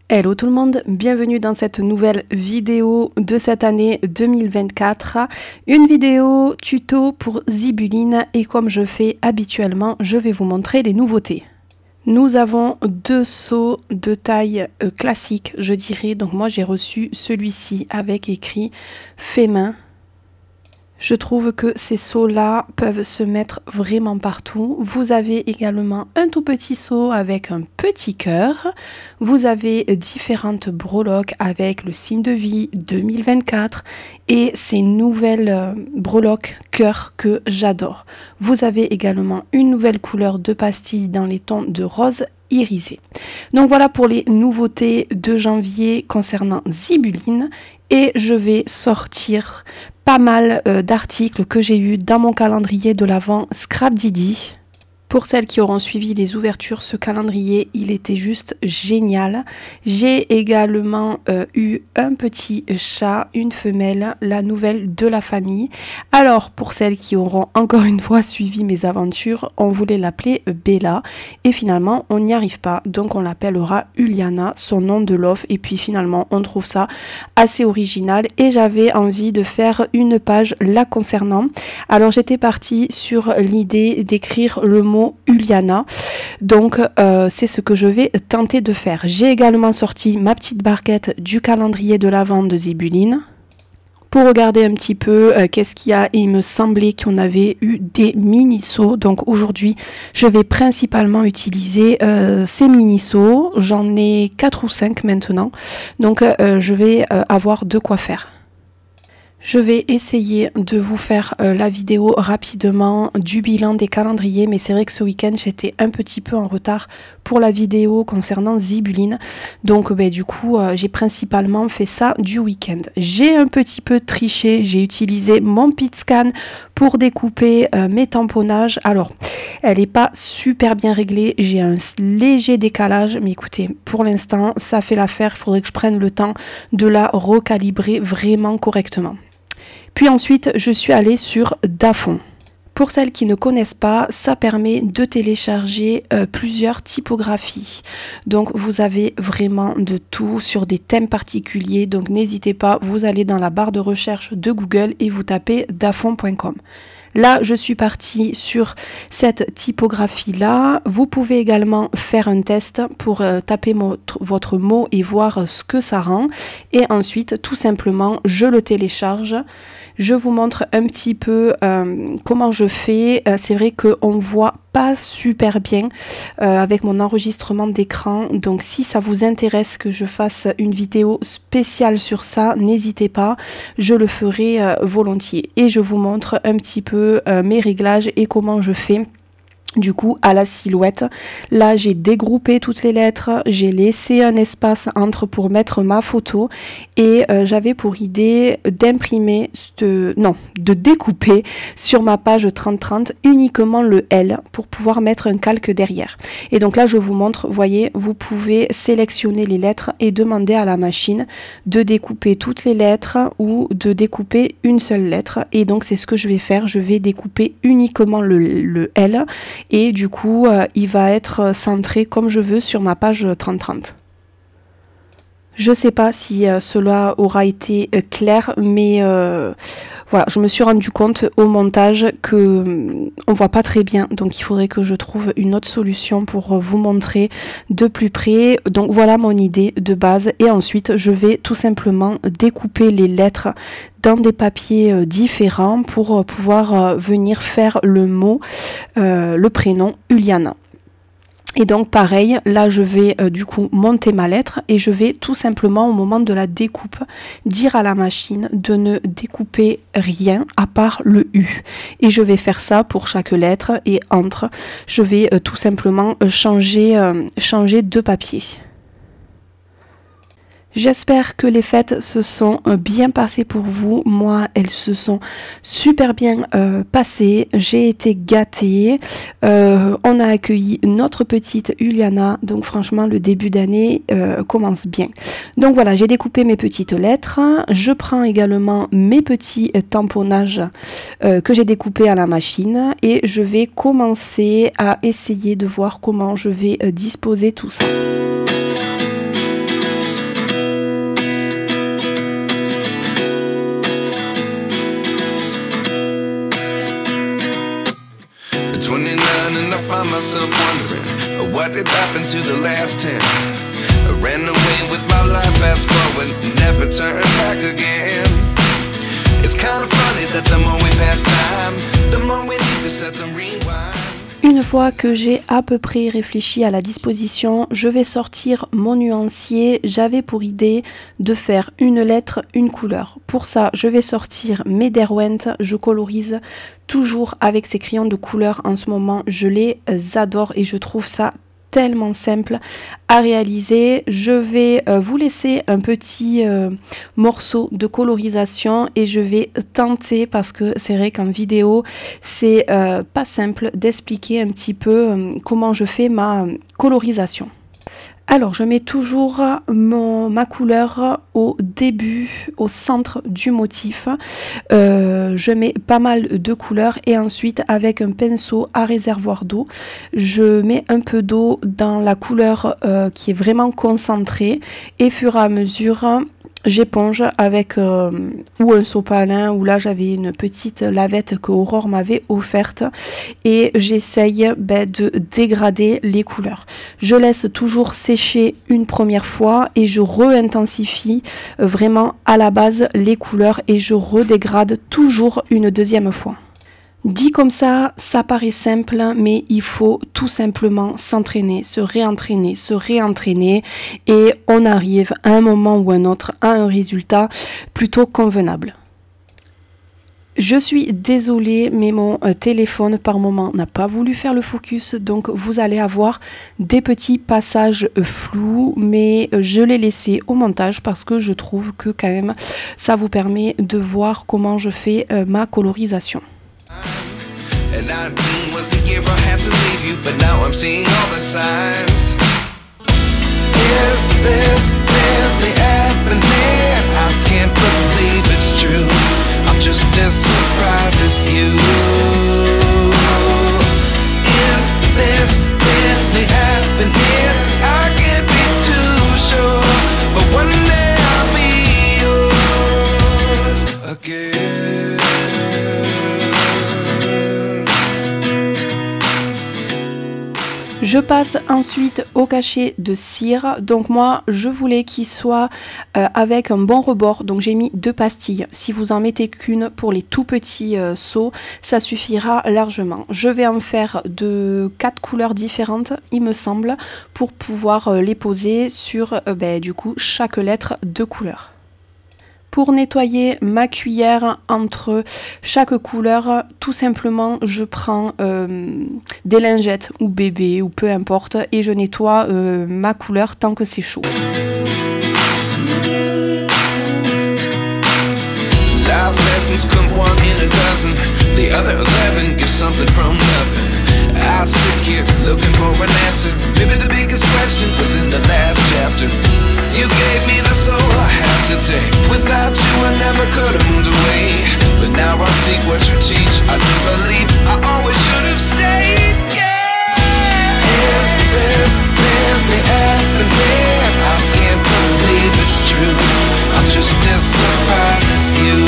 Hello tout le monde, bienvenue dans cette nouvelle vidéo de cette année 2024. Une vidéo tuto pour Zibuline et comme je fais habituellement, je vais vous montrer les nouveautés. Nous avons deux seaux de taille classique, je dirais. Donc moi j'ai reçu celui-ci avec écrit fait main. Je trouve que ces seaux-là peuvent se mettre vraiment partout. Vous avez également un tout petit seau avec un petit cœur. Vous avez différentes breloques avec le signe de vie 2024 et ces nouvelles breloques cœur que j'adore. Vous avez également une nouvelle couleur de pastille dans les tons de rose irisé. Donc voilà pour les nouveautés de janvier concernant Zibuline et je vais sortir pas mal d'articles que j'ai eu dans mon calendrier de l'Avent Scrap Didi. Pour celles qui auront suivi les ouvertures, ce calendrier, il était juste génial. J'ai également eu un petit chat, une femelle, la nouvelle de la famille. Alors, pour celles qui auront encore une fois suivi mes aventures, on voulait l'appeler Bella. Et finalement, on n'y arrive pas. Donc, on l'appellera Uliana, son nom de love. Et puis finalement, on trouve ça assez original. Et j'avais envie de faire une page la concernant. Alors, j'étais partie sur l'idée d'écrire le mot Uliana, donc c'est ce que je vais tenter de faire. J'ai également sorti ma petite barquette du calendrier de l'Avent de Zibuline pour regarder un petit peu qu'est-ce qu'il y a et il me semblait qu'on avait eu des mini-seaux. Donc aujourd'hui je vais principalement utiliser ces mini-seaux, j'en ai 4 ou 5 maintenant, donc je vais avoir de quoi faire. Je vais essayer de vous faire la vidéo rapidement du bilan des calendriers, mais c'est vrai que ce week-end j'étais un petit peu en retard pour la vidéo concernant Zibuline. Donc du coup j'ai principalement fait ça du week-end. J'ai un petit peu triché, j'ai utilisé mon PitScan pour découper mes tamponnages. Alors elle n'est pas super bien réglée, j'ai un léger décalage, mais écoutez, pour l'instant ça fait l'affaire, il faudrait que je prenne le temps de la recalibrer vraiment correctement. Puis ensuite, je suis allée sur Dafont. Pour celles qui ne connaissent pas, ça permet de télécharger plusieurs typographies. Donc vous avez vraiment de tout sur des thèmes particuliers. Donc n'hésitez pas, vous allez dans la barre de recherche de Google et vous tapez dafont.com. Là, je suis partie sur cette typographie-là. Vous pouvez également faire un test pour taper votre mot et voir ce que ça rend. Et ensuite, tout simplement, je le télécharge. Je vous montre un petit peu comment je fais. C'est vrai qu'on voit pas super bien avec mon enregistrement d'écran. Donc si ça vous intéresse que je fasse une vidéo spéciale sur ça, n'hésitez pas, je le ferai volontiers. Et je vous montre un petit peu mes réglages et comment je fais. Du coup, à la silhouette, là j'ai dégroupé toutes les lettres, j'ai laissé un espace entre pour mettre ma photo et j'avais pour idée d'imprimer, de découper sur ma page 3030 uniquement le L pour pouvoir mettre un calque derrière. Et donc là je vous montre, voyez, vous pouvez sélectionner les lettres et demander à la machine de découper toutes les lettres ou de découper une seule lettre. Et donc c'est ce que je vais faire, je vais découper uniquement le L. Et du coup, il va être centré comme je veux sur ma page 3030. Je ne sais pas si cela aura été clair, mais voilà, je me suis rendu compte au montage que on voit pas très bien, donc il faudrait que je trouve une autre solution pour vous montrer de plus près. Donc voilà mon idée de base, et ensuite je vais tout simplement découper les lettres dans des papiers différents pour pouvoir venir faire le mot, le prénom Uliana. Et donc pareil, là je vais du coup monter ma lettre et je vais tout simplement au moment de la découpe dire à la machine de ne découper rien à part le U. Et je vais faire ça pour chaque lettre et entre, je vais tout simplement changer de papier. J'espère que les fêtes se sont bien passées pour vous. Moi, elles se sont super bien passées. J'ai été gâtée. On a accueilli notre petite Uliana. Donc franchement, le début d'année commence bien. Donc voilà, j'ai découpé mes petites lettres. Je prends également mes petits tamponnages que j'ai découpés à la machine. Et je vais commencer à essayer de voir comment je vais disposer tout ça. to the last 10. I ran away with my life, fast forward, never turn back again. It's kind of funny that the more we pass time, the more we need to set the rewind. Une fois que j'ai à peu près réfléchi à la disposition, je vais sortir mon nuancier. J'avais pour idée de faire une lettre, une couleur. Pour ça, je vais sortir mes Derwent. Je colorise toujours avec ces crayons de couleur. En ce moment, je les adore et je trouve ça tellement simple à réaliser. Je vais vous laisser un petit morceau de colorisation et je vais tenter, parce que c'est vrai qu'en vidéo c'est pas simple d'expliquer un petit peu comment je fais ma colorisation. Alors je mets toujours ma couleur au début, au centre du motif. Je mets pas mal de couleurs et ensuite avec un pinceau à réservoir d'eau, je mets un peu d'eau dans la couleur qui est vraiment concentrée et fur et à mesure j'éponge avec ou un sopalin, ou là j'avais une petite lavette que Aurore m'avait offerte et j'essaye de dégrader les couleurs. Je laisse toujours sécher une première fois et je re-intensifie vraiment à la base les couleurs et je redégrade toujours une deuxième fois. Dit comme ça paraît simple, mais il faut tout simplement s'entraîner, se réentraîner et on arrive à un moment ou un autre à un résultat plutôt convenable. Je suis désolée, mais mon téléphone par moment n'a pas voulu faire le focus, donc vous allez avoir des petits passages flous, mais je l'ai laissé au montage parce que je trouve que quand même ça vous permet de voir comment je fais ma colorisation. And 19 was the year I had to leave you, but now I'm seeing all the signs. Is this really happening? I can't believe it's true. I'm just as surprised as you. Is this really happening? I can't be too sure, but one day I'll be yours again. Je passe ensuite au cachet de cire. Donc moi je voulais qu'il soit avec un bon rebord, donc j'ai mis 2 pastilles. Si vous en mettez qu'une pour les tout petits seaux, ça suffira largement. Je vais en faire de 4 couleurs différentes il me semble, pour pouvoir les poser sur du coup chaque lettre de couleur. Pour nettoyer ma cuillère entre chaque couleur, tout simplement je prends des lingettes ou bébé ou peu importe et je nettoie ma couleur tant que c'est chaud. Life lessons come one in a dozen. The other 11 get something from nothing. I sit here looking for an answer. Maybe the biggest question was in the last chapter. You gave me the soul I have today. Without you I never could have moved away. But now I see what you teach. I do believe I always should have stayed. Yeah. Is this really happening? I can't believe it's true. I'm just as surprised as you.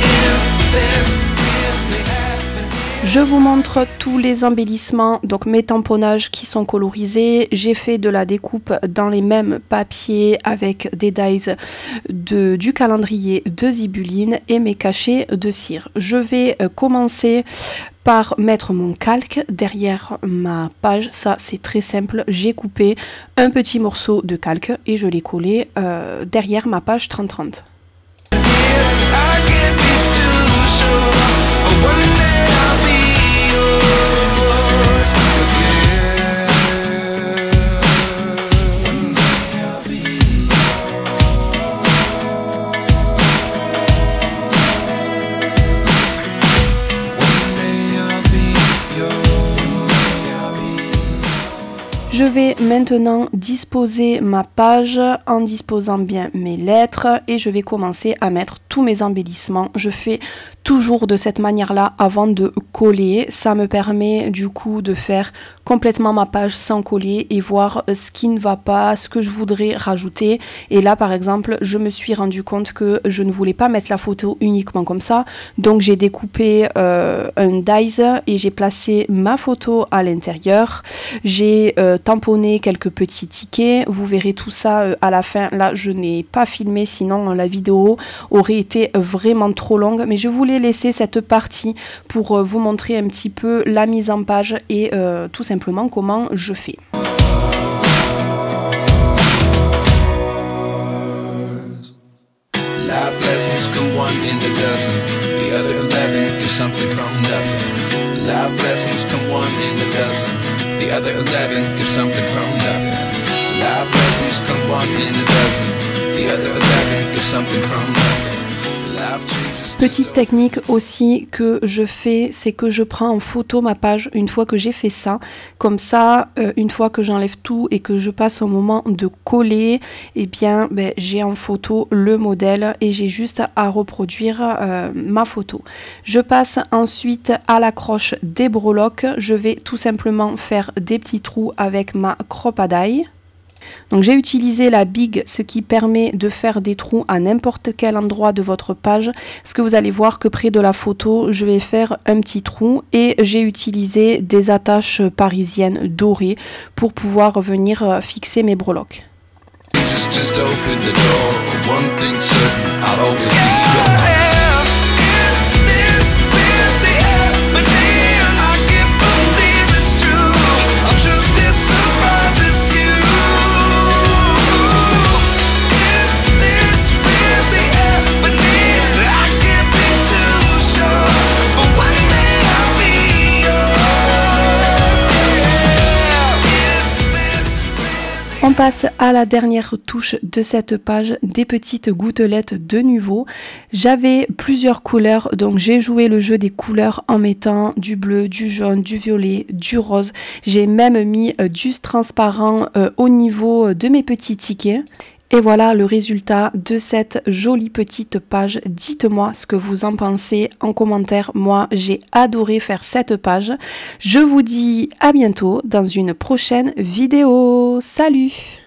Is this really happening? Je vous montre tous les embellissements, donc mes tamponnages qui sont colorisés. J'ai fait de la découpe dans les mêmes papiers avec des dies du calendrier de Zibuline et mes cachets de cire. Je vais commencer par mettre mon calque derrière ma page. Ça c'est très simple, j'ai coupé un petit morceau de calque et je l'ai collé derrière ma page 30-30. Je vais vais maintenant disposer ma page en disposant bien mes lettres et je vais commencer à mettre tous mes embellissements. Je fais toujours de cette manière-là avant de coller. Ça me permet du coup de faire complètement ma page sans coller et voir ce qui ne va pas, ce que je voudrais rajouter. Et là par exemple, je me suis rendu compte que je ne voulais pas mettre la photo uniquement comme ça. Donc j'ai découpé un dies et j'ai placé ma photo à l'intérieur. J'ai tamponné quelques petits tickets. Vous verrez tout ça à la fin. Là, je n'ai pas filmé, sinon la vidéo aurait été vraiment trop longue. Mais je voulais laisser cette partie pour vous montrer un petit peu la mise en page et tout simplement comment je fais. Life lessons come one in a dozen. The other 11 get something from nothing. Life lessons come one in a dozen. The other 11 get something from nothing. Life lessons come one in a dozen. The other 11 get something from nothing. Life changes. Petite technique aussi que je fais, c'est que je prends en photo ma page une fois que j'ai fait ça. Comme ça, une fois que j'enlève tout et que je passe au moment de coller, eh bien, j'ai en photo le modèle et j'ai juste à reproduire ma photo. Je passe ensuite à l'accroche des breloques. Je vais tout simplement faire des petits trous avec ma crop a die. Donc j'ai utilisé la big, ce qui permet de faire des trous à n'importe quel endroit de votre page. Parce que vous allez voir que près de la photo, je vais faire un petit trou et j'ai utilisé des attaches parisiennes dorées pour pouvoir venir fixer mes breloques. Just open the door. One thing's certain, I'll always be yours. On passe à la dernière touche de cette page, des petites gouttelettes de nouveau. J'avais plusieurs couleurs, donc j'ai joué le jeu des couleurs en mettant du bleu, du jaune, du violet, du rose. J'ai même mis du transparent au niveau de mes petits tickets. Et voilà le résultat de cette jolie petite page. Dites-moi ce que vous en pensez en commentaire. Moi, j'ai adoré faire cette page. Je vous dis à bientôt dans une prochaine vidéo. Salut!